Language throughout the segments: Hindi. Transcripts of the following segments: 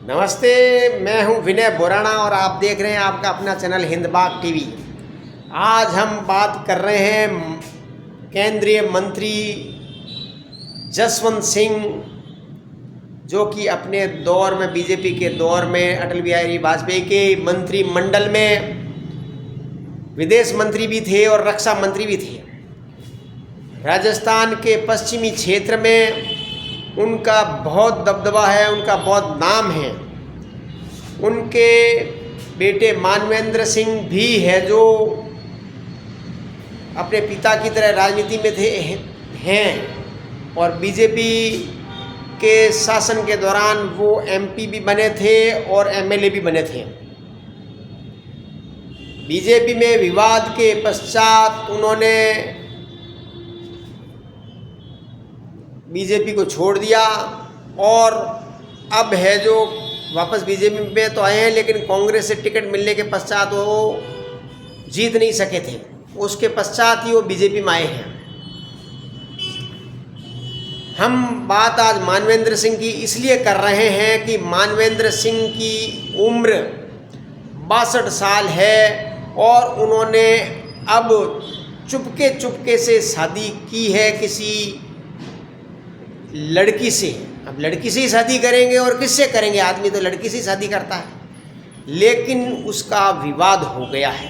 नमस्ते, मैं हूं विनय बोराना और आप देख रहे हैं आपका अपना चैनल हिंद बाग टीवी। आज हम बात कर रहे हैं केंद्रीय मंत्री जसवंत सिंह, जो कि अपने दौर में बीजेपी के दौर में अटल बिहारी वाजपेयी के मंत्रिमंडल में विदेश मंत्री भी थे और रक्षा मंत्री भी थे। राजस्थान के पश्चिमी क्षेत्र में उनका बहुत दबदबा है, उनका बहुत नाम है। उनके बेटे मानवेंद्र सिंह भी है, जो अपने पिता की तरह राजनीति में हैं और बीजेपी के शासन के दौरान वो एमपी भी बने थे और एमएलए भी बने थे। बीजेपी में विवाद के पश्चात उन्होंने बीजेपी को छोड़ दिया और अब है जो वापस बीजेपी में तो आए हैं, लेकिन कांग्रेस से टिकट मिलने के पश्चात वो जीत नहीं सके थे। उसके पश्चात ही वो बीजेपी में आए हैं। हम बात आज मानवेंद्र सिंह की इसलिए कर रहे हैं कि मानवेंद्र सिंह की उम्र 62 साल है और उन्होंने अब चुपके से शादी की है किसी लड़की से। अब लड़की से ही शादी करेंगे और किससे करेंगे, आदमी तो लड़की से ही शादी करता है। लेकिन उसका विवाद हो गया है।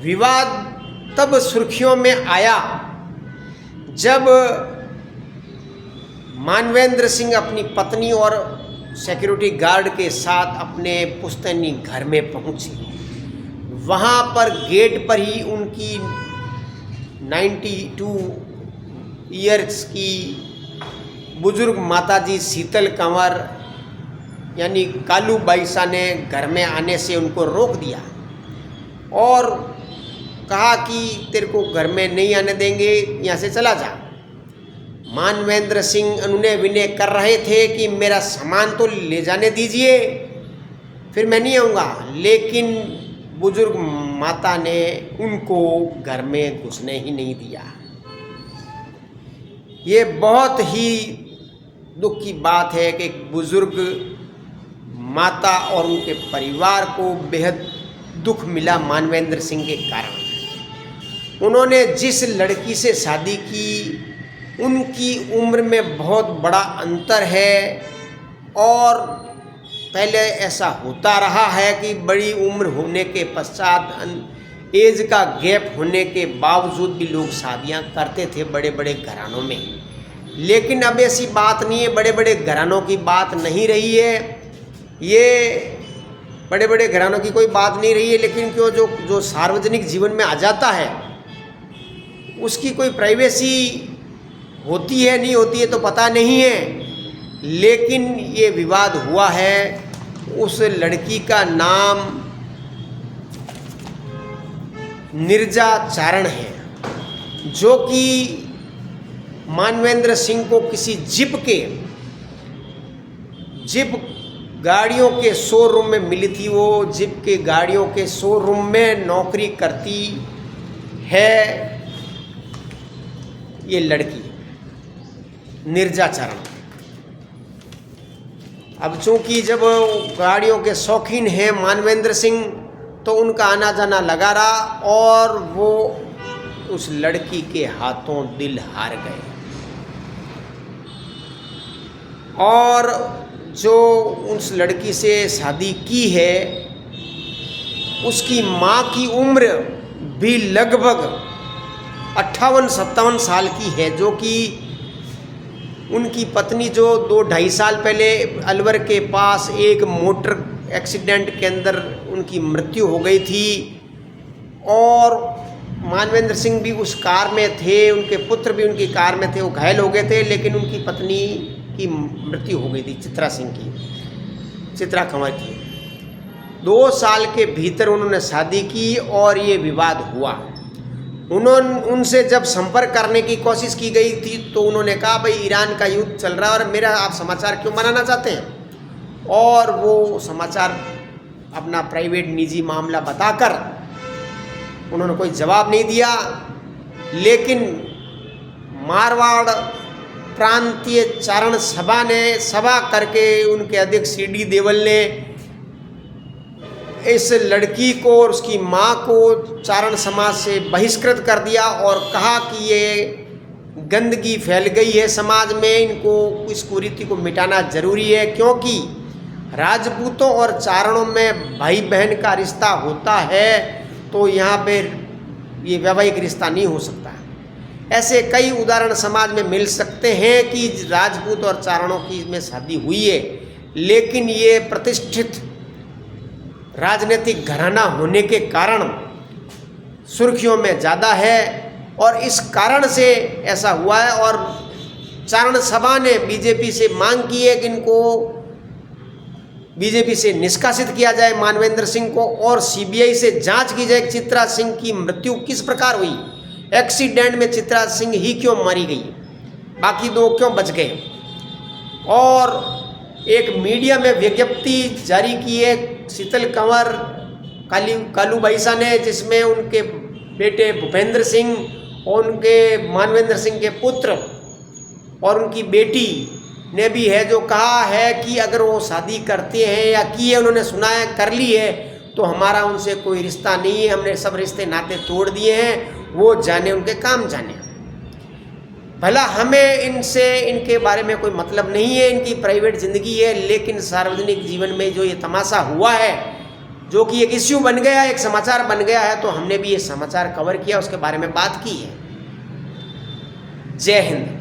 विवाद तब सुर्खियों में आया जब मानवेंद्र सिंह अपनी पत्नी और सिक्योरिटी गार्ड के साथ अपने पुश्तैनी घर में पहुंचे। वहां पर गेट पर ही उनकी 92 ईयर्स की बुजुर्ग माताजी शीतल कंवर यानी कालू बाईसा ने घर में आने से उनको रोक दिया और कहा कि तेरे को घर में नहीं आने देंगे, यहाँ से चला जा। मानवेंद्र सिंह अनुनय विनय कर रहे थे कि मेरा सामान तो ले जाने दीजिए, फिर मैं नहीं आऊँगा। लेकिन बुजुर्ग माता ने उनको घर में घुसने ही नहीं दिया। ये बहुत ही दुख की बात है कि एक बुजुर्ग माता और उनके परिवार को बेहद दुख मिला मानवेंद्र सिंह के कारण। उन्होंने जिस लड़की से शादी की उनकी उम्र में बहुत बड़ा अंतर है और पहले ऐसा होता रहा है कि बड़ी उम्र होने के पश्चात एज का गैप होने के बावजूद भी लोग शादियां करते थे बड़े बड़े घरानों में। लेकिन अब ऐसी बात नहीं है, बड़े बड़े घरानों की बात नहीं रही है। ये बड़े बड़े घरानों की कोई बात नहीं रही है। लेकिन क्यों जो सार्वजनिक जीवन में आ जाता है उसकी कोई प्राइवेसी होती है नहीं होती है तो पता नहीं है। लेकिन ये विवाद हुआ है। उस लड़की का नाम निर्जा चारण है, जो कि मानवेंद्र सिंह को किसी जिप गाड़ियों के शोरूम में मिली थी। वो जिप के गाड़ियों के शोरूम में नौकरी करती है ये लड़की निर्जा चारण। अब चूंकि जब गाड़ियों के शौकीन हैं मानवेंद्र सिंह, तो उनका आना जाना लगा रहा और वो उस लड़की के हाथों दिल हार गए। और जो उस लड़की से शादी की है उसकी माँ की उम्र भी लगभग 58-57 साल की है, जो कि उनकी पत्नी जो 2-2.5 साल पहले अलवर के पास एक मोटर एक्सीडेंट के अंदर उनकी मृत्यु हो गई थी और मानवेंद्र सिंह भी उस कार में थे, उनके पुत्र भी उनकी कार में थे, वो घायल हो गए थे। लेकिन उनकी पत्नी की मृत्यु हो गई थी, चित्रा कंवर की। 2 साल के भीतर उन्होंने शादी की और ये विवाद हुआ। उनसे जब संपर्क करने की कोशिश की गई थी तो उन्होंने कहा भाई ईरान का युद्ध चल रहा है और मेरा आप समाचार क्यों बनाना चाहते हैं। और वो समाचार अपना प्राइवेट निजी मामला बताकर उन्होंने कोई जवाब नहीं दिया। लेकिन मारवाड़ प्रांतीय चारण सभा ने सभा करके उनके अध्यक्ष CD देवल ने इस लड़की को और उसकी माँ को चारण समाज से बहिष्कृत कर दिया और कहा कि ये गंदगी फैल गई है समाज में, इनको इस कुरीति को मिटाना जरूरी है, क्योंकि राजपूतों और चारणों में भाई बहन का रिश्ता होता है तो यहाँ पे ये वैवाहिक रिश्ता नहीं हो सकता। ऐसे कई उदाहरण समाज में मिल सकते हैं कि राजपूत और चारणों की में शादी हुई है, लेकिन ये प्रतिष्ठित राजनीतिक घराना होने के कारण सुर्खियों में ज़्यादा है और इस कारण से ऐसा हुआ है। और चारण सभा ने बीजेपी से मांग की है कि इनको बीजेपी से निष्कासित किया जाए मानवेंद्र सिंह को, और CBI से जांच की जाए कि चित्रा सिंह की मृत्यु किस प्रकार हुई, एक्सीडेंट में चित्रा सिंह ही क्यों मारी गई, बाकी दो क्यों बच गए। और एक मीडिया में विज्ञप्ति जारी की है शीतल कंवर कालू बाईसा ने, जिसमें उनके बेटे भूपेंद्र सिंह और उनके मानवेंद्र सिंह के पुत्र और उनकी बेटी ने भी है, जो कहा है कि अगर वो शादी करते हैं या की है, उन्होंने सुना है कर ली है, तो हमारा उनसे कोई रिश्ता नहीं है, हमने सब रिश्ते नाते तोड़ दिए हैं, वो जाने उनके काम जाने। भला हमें इनसे इनके बारे में कोई मतलब नहीं है, इनकी प्राइवेट ज़िंदगी है, लेकिन सार्वजनिक जीवन में जो ये तमाशा हुआ है, जो कि एक इश्यू बन गया, एक समाचार बन गया है, तो हमने भी ये समाचार कवर किया, उसके बारे में बात की है। जय हिंद।